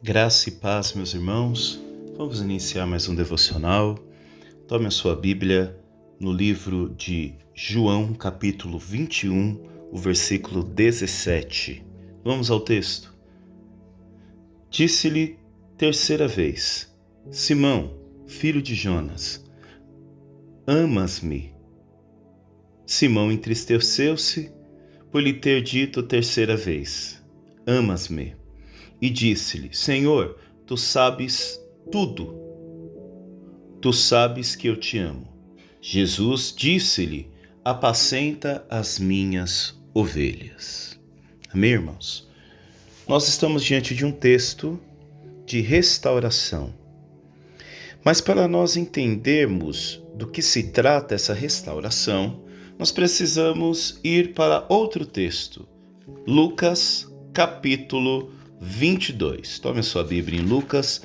Graça e paz, meus irmãos. Vamos iniciar mais um devocional. Tome a sua Bíblia no livro de João, capítulo 21, o versículo 17. Vamos ao texto. Disse-lhe terceira vez: Simão, filho de Jonas, amas-me? Simão entristeceu-se por lhe ter dito terceira vez: Amas-me? E disse-lhe: Senhor, tu sabes tudo. Tu sabes que eu te amo. Jesus disse-lhe: Apacenta as minhas ovelhas. Amém, irmãos? Nós estamos diante de um texto de restauração. Mas para nós entendermos do que se trata essa restauração, nós precisamos ir para outro texto. Lucas, capítulo 22. Tome a sua Bíblia em Lucas,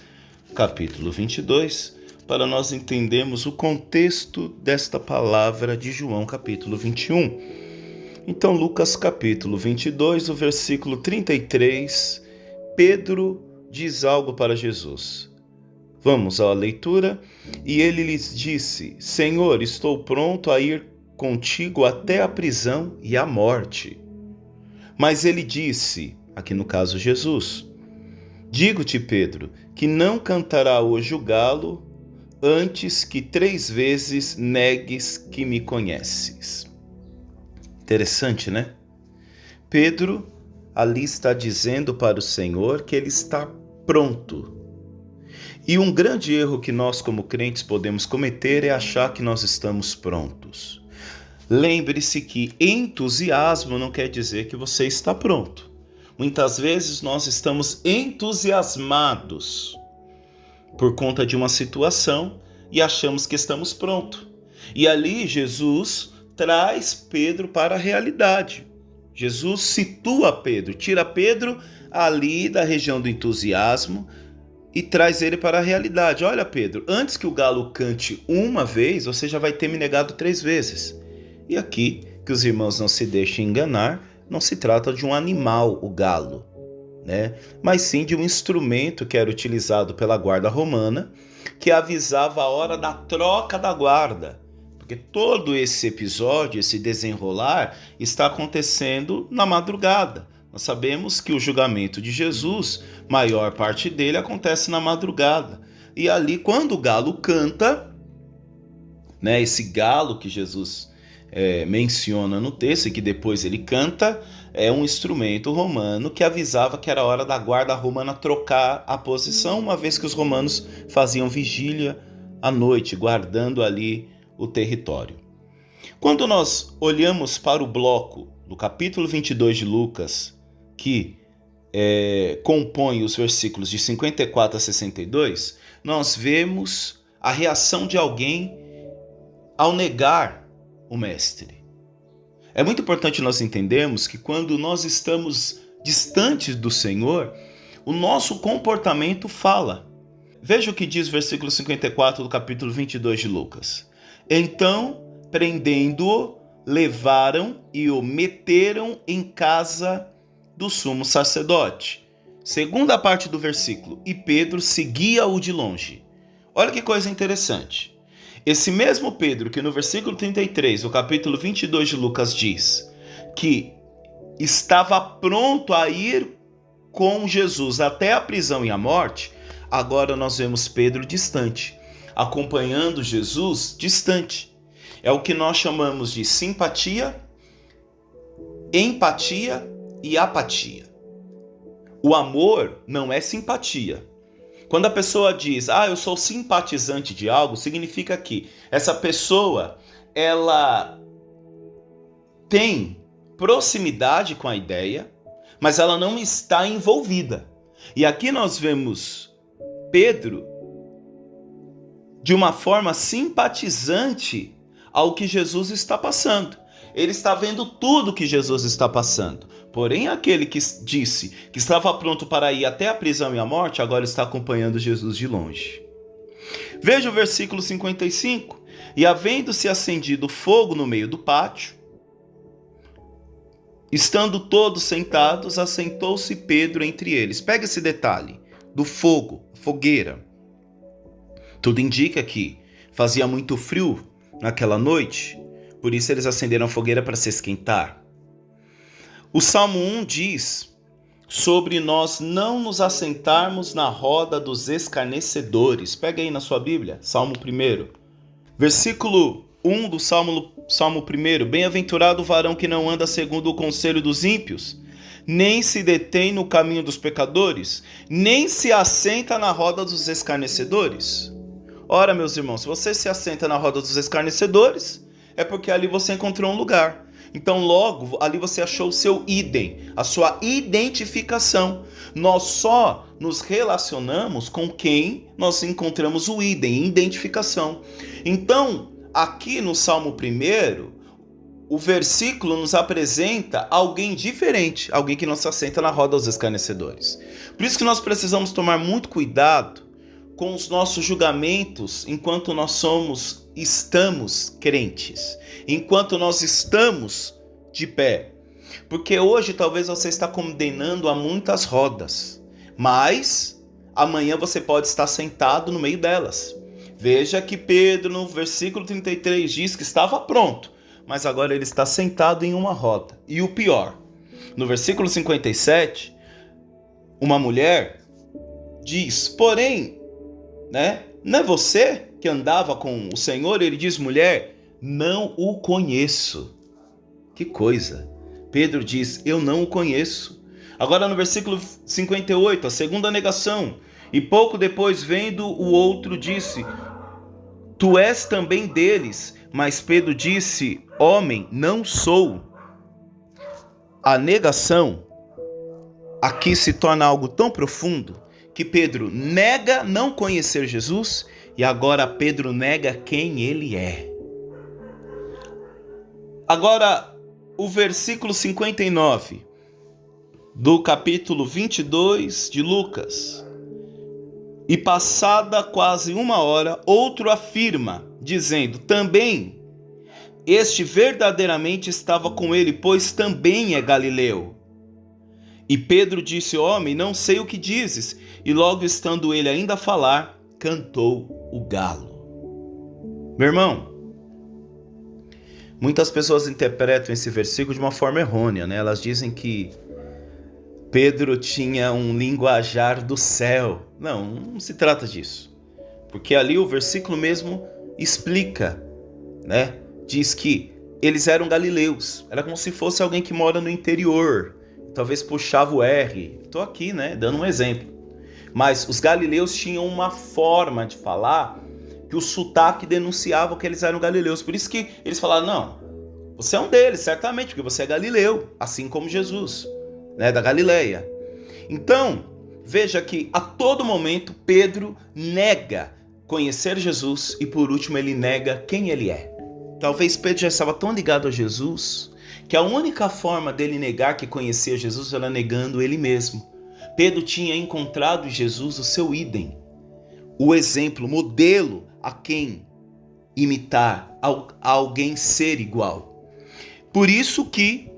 capítulo 22, para nós entendermos o contexto desta palavra de João, capítulo 21. Então, Lucas, capítulo 22, o versículo 33, Pedro diz algo para Jesus. Vamos à leitura. E ele lhes disse: Senhor, estou pronto a ir contigo até a prisão e a morte. Mas ele disse, aqui no caso Jesus: Digo-te, Pedro, que não cantará hoje o galo antes que 3 vezes negues que me conheces. Interessante, né? Pedro ali está dizendo para o Senhor que ele está pronto. E um grande erro que nós como crentes podemos cometer é achar que nós estamos prontos. Lembre-se que entusiasmo não quer dizer que você está pronto. Muitas vezes nós estamos entusiasmados por conta de uma situação e achamos que estamos prontos. E ali Jesus traz Pedro para a realidade. Jesus situa Pedro, tira Pedro ali da região do entusiasmo e traz ele para a realidade. Olha, Pedro, antes que o galo cante uma vez, você já vai ter me negado 3 vezes. E aqui, que os irmãos não se deixem enganar, não se trata de um animal, o galo, né? Mas sim de um instrumento que era utilizado pela guarda romana, que avisava a hora da troca da guarda. Porque todo esse episódio, esse desenrolar, está acontecendo na madrugada. Nós sabemos que o julgamento de Jesus, maior parte dele, acontece na madrugada. E ali, quando o galo canta, né, esse galo que Jesus menciona no texto e que depois ele canta, é um instrumento romano que avisava que era hora da guarda romana trocar a posição, uma vez que os romanos faziam vigília à noite, guardando ali o território. Quando nós olhamos para o bloco do capítulo 22 de Lucas, que compõe os versículos de 54 a 62, nós vemos a reação de alguém ao negar o mestre. É muito importante nós entendermos que quando nós estamos distantes do Senhor, o nosso comportamento fala. Veja o que diz o versículo 54 do capítulo 22 de Lucas. Então, prendendo-o, levaram e o meteram em casa do sumo sacerdote. Segunda parte do versículo, e Pedro seguia-o de longe. Olha que coisa interessante. Esse mesmo Pedro que no versículo 33, do capítulo 22 de Lucas diz que estava pronto a ir com Jesus até a prisão e a morte, agora nós vemos Pedro distante, acompanhando Jesus distante. É o que nós chamamos de simpatia, empatia e apatia. O amor não é simpatia. Quando a pessoa diz, eu sou simpatizante de algo, significa que essa pessoa, ela tem proximidade com a ideia, mas ela não está envolvida. E aqui nós vemos Pedro de uma forma simpatizante ao que Jesus está passando. Ele está vendo tudo que Jesus está passando. Porém, aquele que disse que estava pronto para ir até a prisão e a morte, agora está acompanhando Jesus de longe. Veja o versículo 55. E havendo-se acendido fogo no meio do pátio, estando todos sentados, assentou-se Pedro entre eles. Pega esse detalhe. do fogo, fogueira. Tudo indica que fazia muito frio naquela noite, por isso eles acenderam a fogueira para se esquentar. O Salmo 1 diz sobre nós não nos assentarmos na roda dos escarnecedores. Pega aí na sua Bíblia, Salmo 1. Versículo 1 do Salmo 1. Bem-aventurado o varão que não anda segundo o conselho dos ímpios, nem se detém no caminho dos pecadores, nem se assenta na roda dos escarnecedores. Ora, meus irmãos, se você se assenta na roda dos escarnecedores, é porque ali você encontrou um lugar. Então logo ali você achou o seu idem, a sua identificação. Nós só nos relacionamos com quem nós encontramos o idem, identificação. Então, aqui no Salmo 1, o versículo nos apresenta alguém diferente, alguém que não se assenta na roda dos escarnecedores. Por isso que nós precisamos tomar muito cuidado com os nossos julgamentos enquanto nós estamos crentes, enquanto nós estamos de pé. Porque hoje talvez você está condenando a muitas rodas, mas amanhã você pode estar sentado no meio delas. Veja que Pedro, no versículo 33, diz que estava pronto, mas agora ele está sentado em uma roda. E o pior, no versículo 57, uma mulher diz, porém, não é você que andava com o Senhor? Ele diz, mulher, não o conheço. Que coisa. Pedro diz, eu não o conheço. Agora no versículo 58, a segunda negação. E pouco depois, vendo o outro, disse, tu és também deles. Mas Pedro disse, homem, não sou. A negação aqui se torna algo tão profundo que Pedro nega não conhecer Jesus e agora Pedro nega quem ele é. Agora, o versículo 59 do capítulo 22 de Lucas. E passada quase uma hora, outro afirma, dizendo, também este verdadeiramente estava com ele, pois também é galileu. E Pedro disse, homem, não sei o que dizes. E logo estando ele ainda a falar, cantou o galo. Meu irmão, muitas pessoas interpretam esse versículo de uma forma errônea, né? Elas dizem que Pedro tinha um linguajar do céu. Não se trata disso. Porque ali o versículo mesmo explica, né? Diz que eles eram galileus. Era como se fosse alguém que mora no interior. Talvez puxava o R. Estou aqui, né, dando um exemplo. Mas os galileus tinham uma forma de falar que o sotaque denunciava que eles eram galileus. Por isso que eles falaram, não, você é um deles, certamente, porque você é galileu, assim como Jesus, né, da Galileia. Então, veja que a todo momento Pedro nega conhecer Jesus e por último ele nega quem ele é. Talvez Pedro já estava tão ligado a Jesus que a única forma dele negar que conhecia Jesus era negando ele mesmo. Pedro tinha encontrado em Jesus o seu idem, o exemplo, o modelo a quem imitar, a alguém ser igual. Por isso que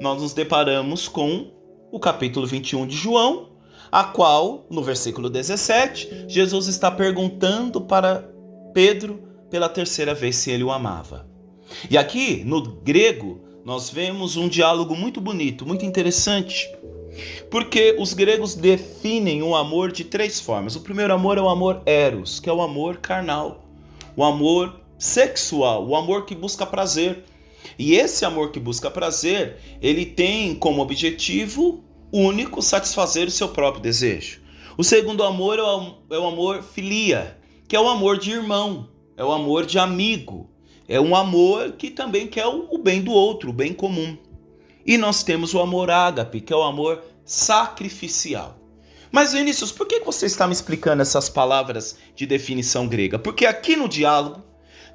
nós nos deparamos com o capítulo 21 de João, a qual, no versículo 17, Jesus está perguntando para Pedro pela terceira vez se ele o amava. E aqui, no grego, nós vemos um diálogo muito bonito, muito interessante, porque os gregos definem o amor de três formas. O primeiro amor é o amor eros, que é o amor carnal, o amor sexual, o amor que busca prazer. E esse amor que busca prazer, ele tem como objetivo único satisfazer o seu próprio desejo. O segundo amor é o amor filia, que é o amor de irmão, é o amor de amigo. É um amor que também quer o bem do outro, o bem comum. E nós temos o amor ágape, que é o amor sacrificial. Mas Vinícius, por que você está me explicando essas palavras de definição grega? Porque aqui no diálogo,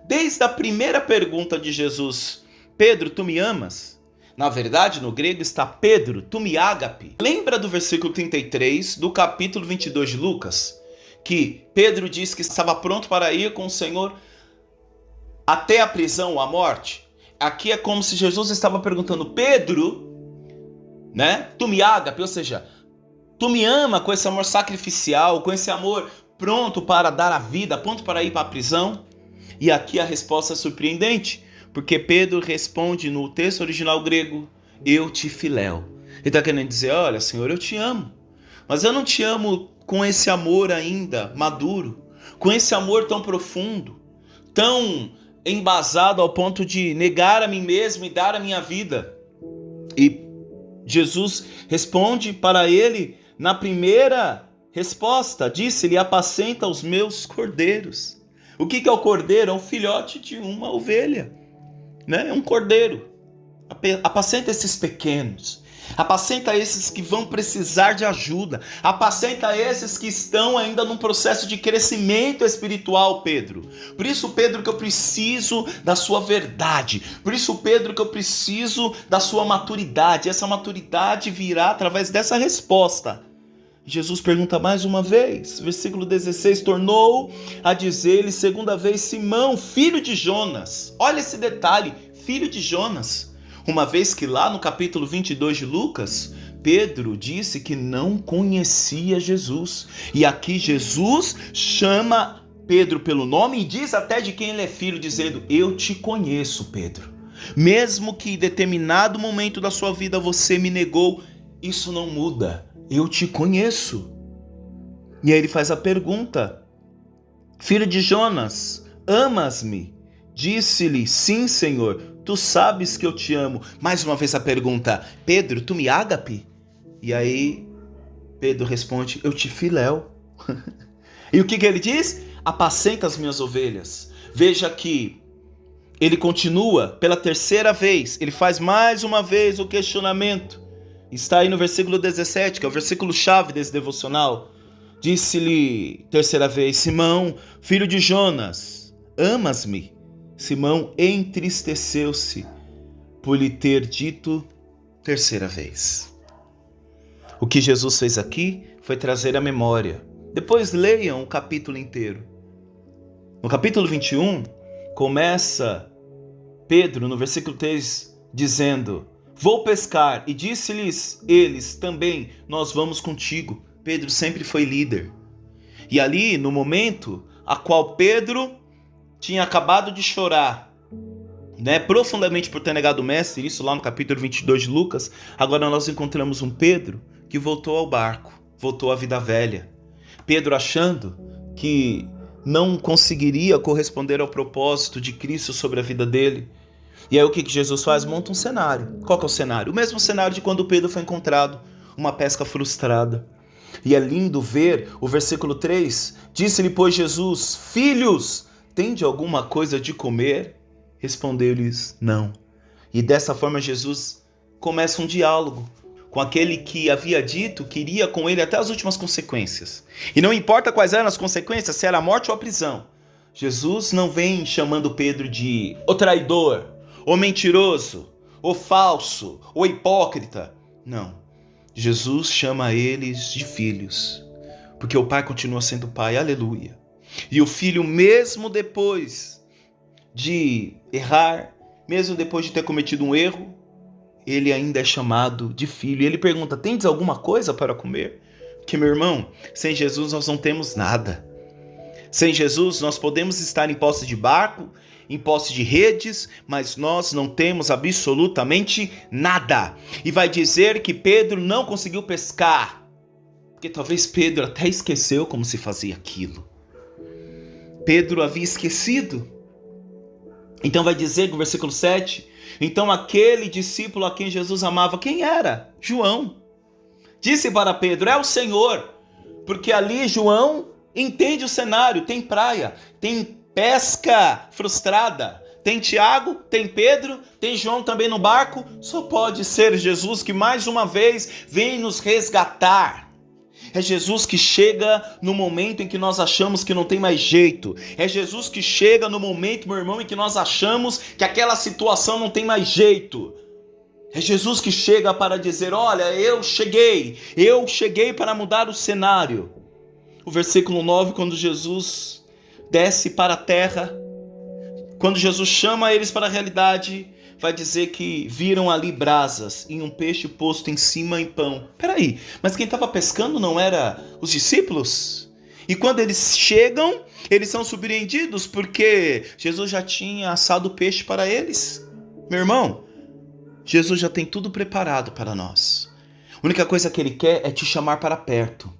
desde a primeira pergunta de Jesus, Pedro, tu me amas? Na verdade, no grego está Pedro, tu me ágape. Lembra do versículo 33 do capítulo 22 de Lucas? Que Pedro diz que estava pronto para ir com o Senhor até a prisão ou a morte. Aqui é como se Jesus estava perguntando, Pedro, né? Tu me ágape, ou seja, Tu me ama com esse amor sacrificial, com esse amor pronto para dar a vida, pronto para ir para a prisão? E aqui a resposta é surpreendente, porque Pedro responde no texto original grego, eu te filéu. Ele está querendo dizer, olha, Senhor, eu te amo, mas eu não te amo com esse amor ainda maduro, com esse amor tão profundo, tão embasado ao ponto de negar a mim mesmo e dar a minha vida. E Jesus responde para ele na primeira resposta, disse-lhe, apacenta os meus cordeiros. O que é o cordeiro? É um filhote de uma ovelha, né? É um cordeiro. Apacenta esses pequenos, apacenta esses que vão precisar de ajuda, apacenta esses que estão ainda num processo de crescimento espiritual, Pedro. Por isso, Pedro, que eu preciso da sua verdade, por isso, Pedro, que eu preciso da sua maturidade. Essa maturidade virá através dessa resposta. Jesus pergunta mais uma vez, versículo 16, tornou a dizer-lhe segunda vez, Simão, filho de Jonas. Olha esse detalhe, filho de Jonas. Uma vez que lá no capítulo 22 de Lucas, Pedro disse que não conhecia Jesus. E aqui Jesus chama Pedro pelo nome e diz até de quem ele é filho, dizendo, eu te conheço, Pedro. Mesmo que em determinado momento da sua vida você me negou, isso não muda. Eu te conheço. E aí ele faz a pergunta, filho de Jonas, amas-me? Disse-lhe, sim, Senhor, tu sabes que eu te amo. Mais uma vez a pergunta, Pedro, tu me ágape? E aí Pedro responde, eu te filéu. E o que ele diz? Apacenta as minhas ovelhas. Veja que ele continua pela terceira vez, ele faz mais uma vez o questionamento. Está aí no versículo 17, que é o versículo chave desse devocional. Disse-lhe terceira vez, Simão, filho de Jonas, amas-me? Simão entristeceu-se por lhe ter dito terceira vez. O que Jesus fez aqui foi trazer a memória. Depois leiam o capítulo inteiro. No capítulo 21, começa Pedro, no versículo 3, dizendo, vou pescar, e disse-lhes eles também, nós vamos contigo. Pedro sempre foi líder. E ali, no momento a qual Pedro tinha acabado de chorar, né, profundamente por ter negado o mestre, isso lá no capítulo 22 de Lucas, agora nós encontramos um Pedro que voltou ao barco, voltou à vida velha. Pedro achando que não conseguiria corresponder ao propósito de Cristo sobre a vida dele. E aí o que Jesus faz? Monta um cenário. Qual que é o cenário? O mesmo cenário de quando Pedro foi encontrado, uma pesca frustrada. E é lindo ver o versículo 3, disse-lhe, pois Jesus, filhos, tende alguma coisa de comer? Respondeu-lhes, não. E dessa forma Jesus começa um diálogo com aquele que havia dito que iria com ele até as últimas consequências. E não importa quais eram as consequências, se era a morte ou a prisão. Jesus não vem chamando Pedro de o traidor, o mentiroso, o falso, o hipócrita. Não. Jesus chama eles de filhos, porque o pai continua sendo pai, aleluia. E o filho, mesmo depois de errar, mesmo depois de ter cometido um erro, ele ainda é chamado de filho. E ele pergunta, tendes alguma coisa para comer? Porque, meu irmão, sem Jesus nós não temos nada. Sem Jesus nós podemos estar em posse de barco, em posse de redes, mas nós não temos absolutamente nada. E vai dizer que Pedro não conseguiu pescar, porque talvez Pedro até esqueceu como se fazia aquilo. Pedro havia esquecido. Então vai dizer no versículo 7, então aquele discípulo a quem Jesus amava, quem era? João. Disse para Pedro, é o Senhor, porque ali João entende o cenário, tem praia, tem pesca frustrada, tem Tiago, tem Pedro, tem João também no barco, só pode ser Jesus que mais uma vez vem nos resgatar. É Jesus que chega no momento em que nós achamos que não tem mais jeito. É Jesus que chega no momento, meu irmão, em que nós achamos que aquela situação não tem mais jeito. É Jesus que chega para dizer, olha, eu cheguei para mudar o cenário. O versículo 9, quando Jesus desce para a terra, quando Jesus chama eles para a realidade, vai dizer que viram ali brasas e um peixe posto em cima em pão. Peraí, mas quem estava pescando não era os discípulos? E quando eles chegam, eles são surpreendidos porque Jesus já tinha assado o peixe para eles. Meu irmão, Jesus já tem tudo preparado para nós. A única coisa que ele quer é te chamar para perto.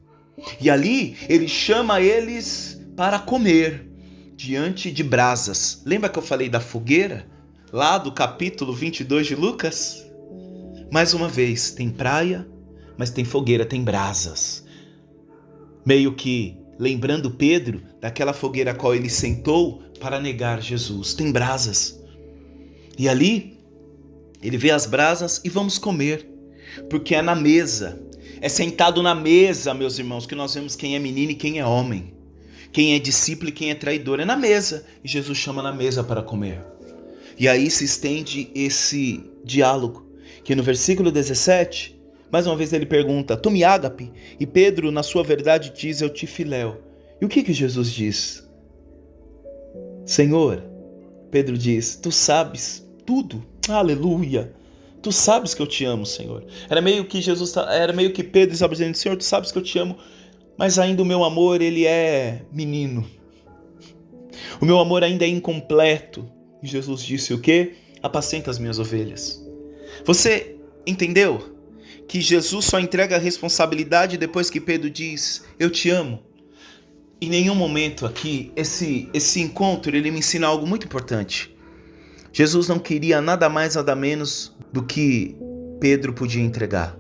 E ali ele chama eles para comer diante de brasas. Lembra que eu falei da fogueira? Lá do capítulo 22 de Lucas? Mais uma vez, tem praia, mas tem fogueira, tem brasas. Meio que lembrando Pedro daquela fogueira a qual ele sentou para negar Jesus. Tem brasas. E ali, ele vê as brasas e vamos comer. Porque é na mesa. É sentado na mesa, meus irmãos, que nós vemos quem é menino e quem é homem. Quem é discípulo e quem é traidor. É na mesa. E Jesus chama na mesa para comer. E aí se estende esse diálogo. Que no versículo 17, mais uma vez ele pergunta, tu me ágape? E Pedro, na sua verdade, diz, eu te filéu. E o que Jesus diz? Senhor, Pedro diz, tu sabes tudo. Aleluia. Tu sabes que eu te amo, Senhor. Era meio que Pedro estava dizendo, Senhor, tu sabes que eu te amo, mas ainda o meu amor, ele é menino. O meu amor ainda é incompleto. E Jesus disse o quê? Apacenta as minhas ovelhas. Você entendeu? Que Jesus só entrega a responsabilidade depois que Pedro diz, eu te amo. Em nenhum momento aqui, esse encontro, ele me ensina algo muito importante. Jesus não queria nada mais, nada menos do que Pedro podia entregar.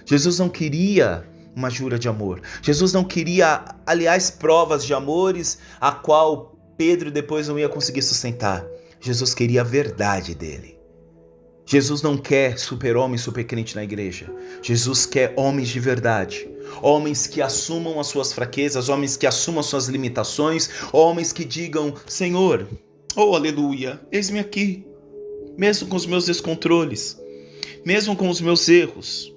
Jesus não queria uma jura de amor. Jesus não queria, aliás, provas de amores a qual Pedro depois não ia conseguir sustentar. Jesus queria a verdade dele. Jesus não quer super-homem, super-crente na igreja. Jesus quer homens de verdade. Homens que assumam as suas fraquezas, homens que assumam as suas limitações, homens que digam, Senhor, oh aleluia, eis-me aqui. Mesmo com os meus descontroles, mesmo com os meus erros.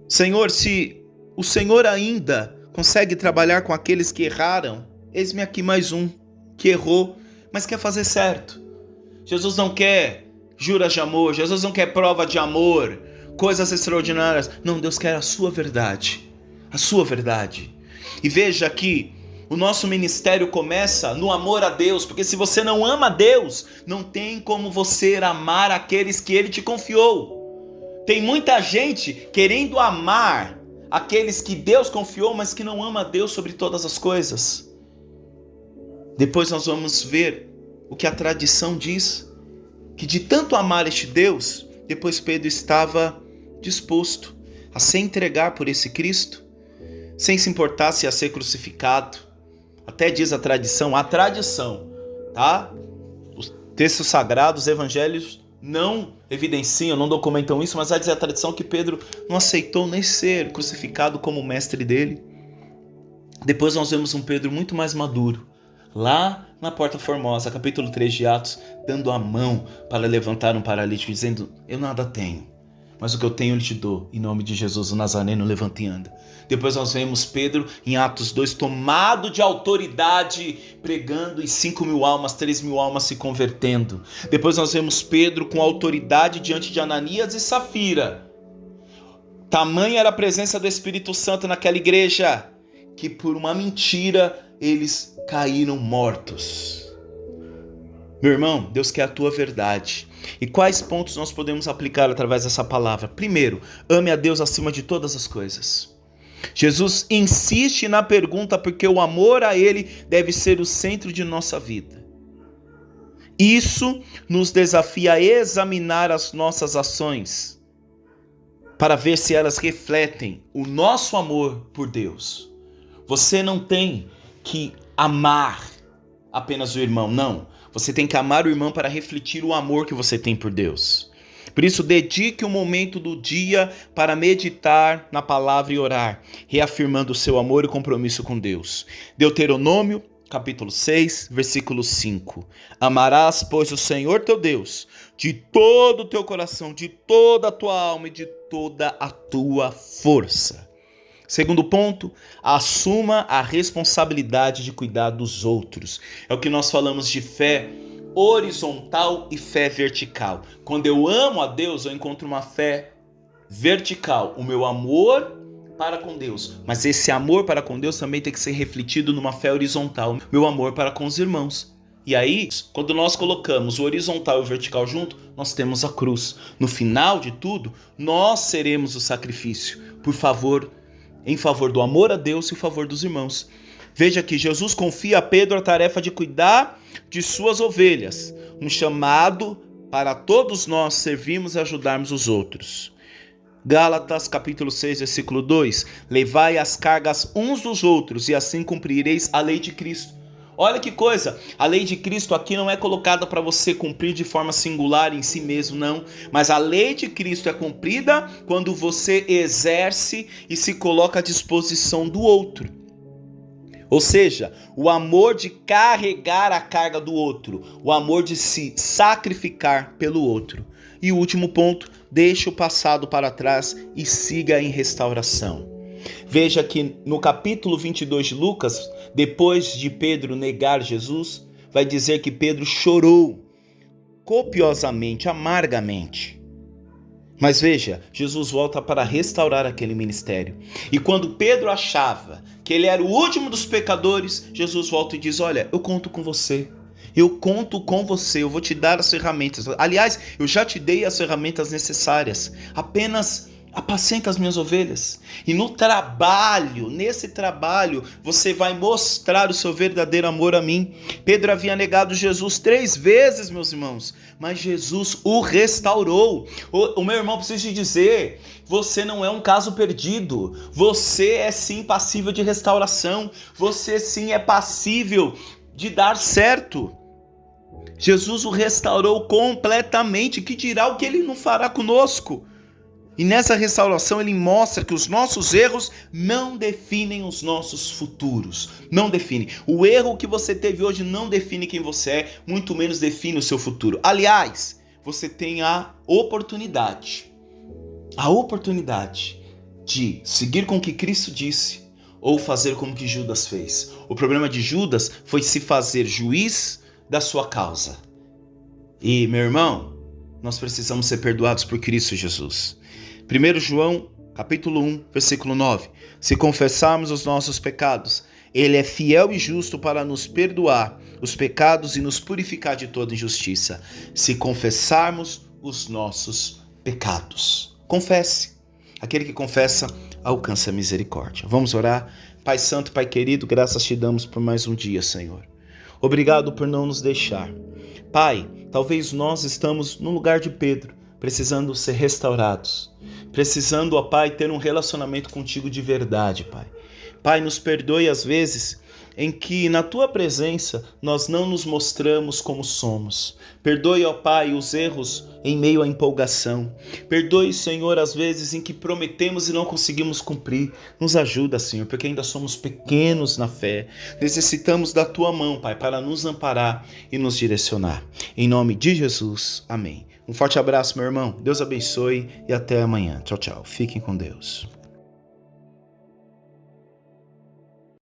Senhor, se o Senhor ainda consegue trabalhar com aqueles que erraram, eis-me aqui mais um que errou, mas quer fazer certo. Jesus não quer juras de amor, Jesus não quer prova de amor, coisas extraordinárias. Não, Deus quer a sua verdade, a sua verdade. E veja que o nosso ministério começa no amor a Deus, porque se você não ama a Deus, não tem como você amar aqueles que Ele te confiou. Tem muita gente querendo amar aqueles que Deus confiou, mas que não ama a Deus sobre todas as coisas. Depois nós vamos ver o que a tradição diz, que de tanto amar este Deus, depois Pedro estava disposto a se entregar por esse Cristo, sem se importar se ia ser crucificado. Até diz a tradição, tá? Os textos sagrados, os evangelhos não evidenciam, não documentam isso, mas vai dizer a tradição que Pedro não aceitou nem ser crucificado como mestre dele. Depois nós vemos um Pedro muito mais maduro, lá na Porta Formosa, capítulo 3 de Atos, dando a mão para levantar um paralítico, dizendo, eu nada tenho, mas o que eu tenho eu te dou, em nome de Jesus o Nazareno, levanta e anda. Depois nós vemos Pedro em Atos 2, tomado de autoridade, pregando e 5.000 almas, 3.000 almas se convertendo. Depois nós vemos Pedro com autoridade diante de Ananias e Safira. Tamanha era a presença do Espírito Santo naquela igreja, que por uma mentira eles caíram mortos. Meu irmão, Deus quer a tua verdade. E quais pontos nós podemos aplicar através dessa palavra? Primeiro, ame a Deus acima de todas as coisas. Jesus insiste na pergunta porque o amor a Ele deve ser o centro de nossa vida. Isso nos desafia a examinar as nossas ações para ver se elas refletem o nosso amor por Deus. Você não tem que amar apenas o irmão, não. Você tem que amar o irmão para refletir o amor que você tem por Deus. Por isso, dedique um momento do dia para meditar na palavra e orar, reafirmando o seu amor e compromisso com Deus. Deuteronômio, capítulo 6, versículo 5. Amarás, pois, o Senhor teu Deus de todo o teu coração, de toda a tua alma e de toda a tua força. Segundo ponto, assuma a responsabilidade de cuidar dos outros. É o que nós falamos de fé horizontal e fé vertical. Quando eu amo a Deus, eu encontro uma fé vertical, o meu amor para com Deus. Mas esse amor para com Deus também tem que ser refletido numa fé horizontal, meu amor para com os irmãos. E aí, quando nós colocamos o horizontal e o vertical junto, nós temos a cruz. No final de tudo, nós seremos o sacrifício, em favor do amor a Deus e em favor dos irmãos. Veja que Jesus confia a Pedro a tarefa de cuidar de suas ovelhas, um chamado para todos nós servirmos e ajudarmos os outros. Gálatas capítulo 6, versículo 2: levai as cargas uns dos outros e assim cumprireis a lei de Cristo. Olha que coisa, a lei de Cristo aqui não é colocada para você cumprir de forma singular em si mesmo, não. Mas a lei de Cristo é cumprida quando você exerce e se coloca à disposição do outro. Ou seja, o amor de carregar a carga do outro, o amor de se sacrificar pelo outro. E o último ponto, deixe o passado para trás e siga em restauração. Veja que no capítulo 22 de Lucas, depois de Pedro negar Jesus, vai dizer que Pedro chorou copiosamente, amargamente. Mas veja, Jesus volta para restaurar aquele ministério. E quando Pedro achava que ele era o último dos pecadores, Jesus volta e diz: olha, eu conto com você. Eu conto com você, eu vou te dar as ferramentas. Aliás, eu já te dei as ferramentas necessárias. Apenas apacenta as minhas ovelhas. E nesse trabalho, você vai mostrar o seu verdadeiro amor a mim. Pedro havia negado Jesus 3 vezes, meus irmãos, mas Jesus o restaurou. O meu irmão precisa te dizer, você não é um caso perdido. Você é sim passível de restauração. Você sim é passível de dar certo. Jesus o restaurou completamente. Que dirá o que ele não fará conosco? E nessa restauração ele mostra que os nossos erros não definem os nossos futuros. Não define. O erro que você teve hoje não define quem você é, muito menos define o seu futuro. Aliás, você tem a oportunidade de seguir com o que Cristo disse ou fazer como que Judas fez. O problema de Judas foi se fazer juiz da sua causa. E, meu irmão, nós precisamos ser perdoados por Cristo Jesus. 1 João, capítulo 1, versículo 9. Se confessarmos os nossos pecados, Ele é fiel e justo para nos perdoar os pecados e nos purificar de toda injustiça. Se confessarmos os nossos pecados. Confesse. Aquele que confessa, alcança a misericórdia. Vamos orar? Pai Santo, Pai querido, graças te damos por mais um dia, Senhor. Obrigado por não nos deixar. Pai, talvez nós estamos no lugar de Pedro, precisando ser restaurados. Precisando, ó Pai, ter um relacionamento contigo de verdade, Pai. Pai, nos perdoe às vezes em que na Tua presença nós não nos mostramos como somos. Perdoe, ó Pai, os erros em meio à empolgação. Perdoe, Senhor, as vezes em que prometemos e não conseguimos cumprir. Nos ajuda, Senhor, porque ainda somos pequenos na fé. Necessitamos da Tua mão, Pai, para nos amparar e nos direcionar. Em nome de Jesus, amém. Um forte abraço, meu irmão. Deus abençoe e até amanhã. Tchau, tchau. Fiquem com Deus.